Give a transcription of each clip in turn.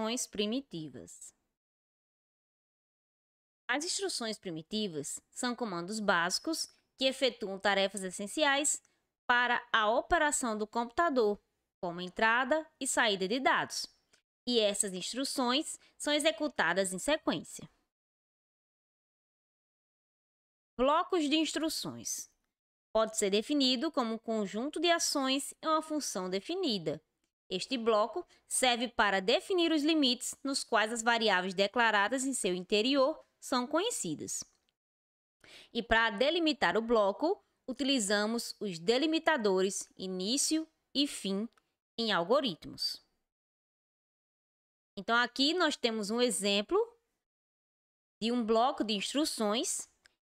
instruções primitivas. As instruções primitivas são comandos básicos que efetuam tarefas essenciais para a operação do computador, como entrada e saída de dados. E essas instruções são executadas em sequência. Blocos de instruções. Pode ser definido como um conjunto de ações em uma função definida. Este bloco serve para definir os limites nos quais as variáveis declaradas em seu interior são conhecidas. E para delimitar o bloco, utilizamos os delimitadores início e fim em algoritmos. Então, aqui nós temos um exemplo de um bloco de instruções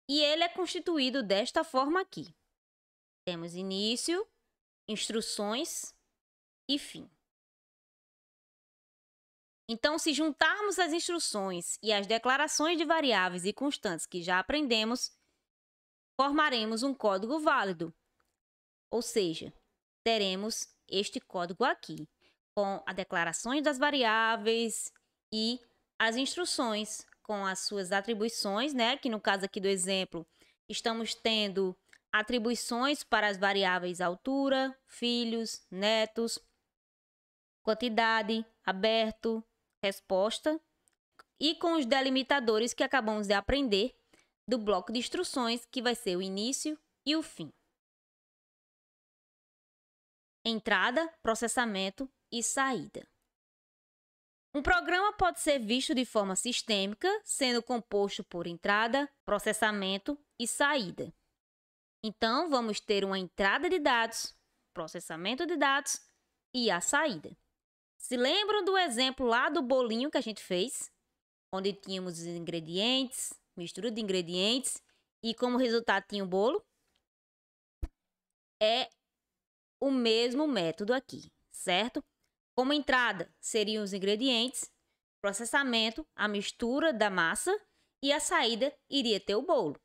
e ele é constituído desta forma aqui. Temos início, instruções e fim. Então, se juntarmos as instruções e as declarações de variáveis e constantes que já aprendemos, formaremos um código válido. Ou seja, teremos este código aqui, com as declarações das variáveis e as instruções com as suas atribuições, né? Que no caso aqui do exemplo, estamos tendo atribuições para as variáveis altura, filhos, netos, quantidade, aberto, resposta, e com os delimitadores que acabamos de aprender do bloco de instruções, que vai ser o início e o fim. Entrada, processamento e saída. Um programa pode ser visto de forma sistêmica, sendo composto por entrada, processamento e saída. Então, vamos ter uma entrada de dados, processamento de dados e a saída. Se lembram do exemplo lá do bolinho que a gente fez? Onde tínhamos os ingredientes, mistura de ingredientes e como resultado tinha o bolo? É o mesmo método aqui, certo? Como entrada seriam os ingredientes, processamento, a mistura da massa e a saída iria ter o bolo.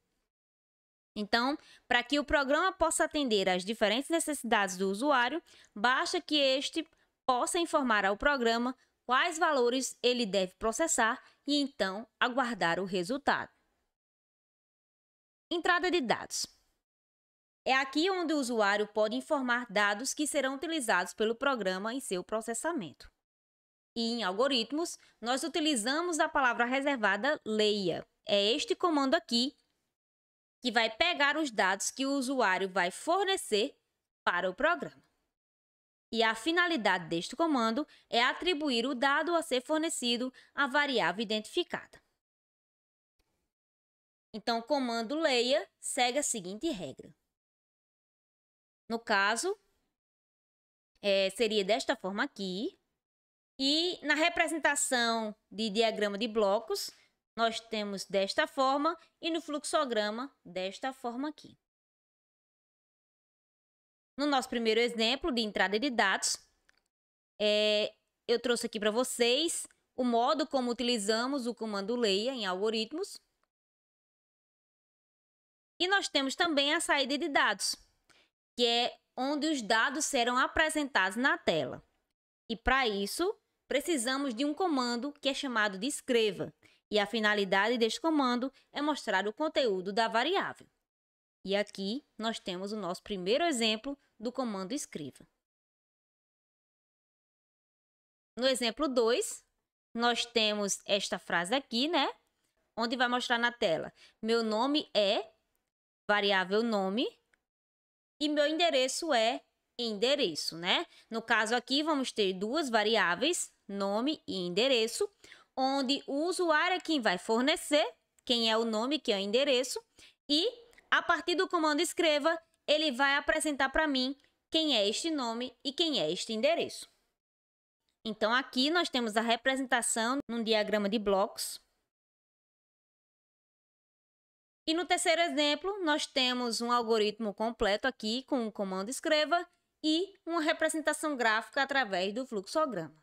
Então, para que o programa possa atender às diferentes necessidades do usuário, basta que este possa informar ao programa quais valores ele deve processar e então aguardar o resultado. Entrada de dados. É aqui onde o usuário pode informar dados que serão utilizados pelo programa em seu processamento. E em algoritmos, nós utilizamos a palavra reservada leia. É este comando aqui que vai pegar os dados que o usuário vai fornecer para o programa. E a finalidade deste comando é atribuir o dado a ser fornecido à variável identificada. Então, o comando leia segue a seguinte regra. No caso, seria desta forma aqui. E na representação de diagrama de blocos, nós temos desta forma e no fluxograma desta forma aqui. No nosso primeiro exemplo de entrada de dados, eu trouxe aqui para vocês o modo como utilizamos o comando leia em algoritmos. E nós temos também a saída de dados, que é onde os dados serão apresentados na tela. E para isso, precisamos de um comando que é chamado de escreva. E a finalidade deste comando é mostrar o conteúdo da variável. E aqui nós temos o nosso primeiro exemplo do comando escreva. No exemplo 2, nós temos esta frase aqui, né? Onde vai mostrar na tela: meu nome é variável nome e meu endereço é endereço, né? No caso aqui, vamos ter duas variáveis, nome e endereço, onde o usuário é quem vai fornecer, quem é o nome, que é o endereço, e a partir do comando escreva, ele vai apresentar para mim quem é este nome e quem é este endereço. Então, aqui nós temos a representação num diagrama de blocos. E no terceiro exemplo, nós temos um algoritmo completo aqui com o comando escreva e uma representação gráfica através do fluxograma.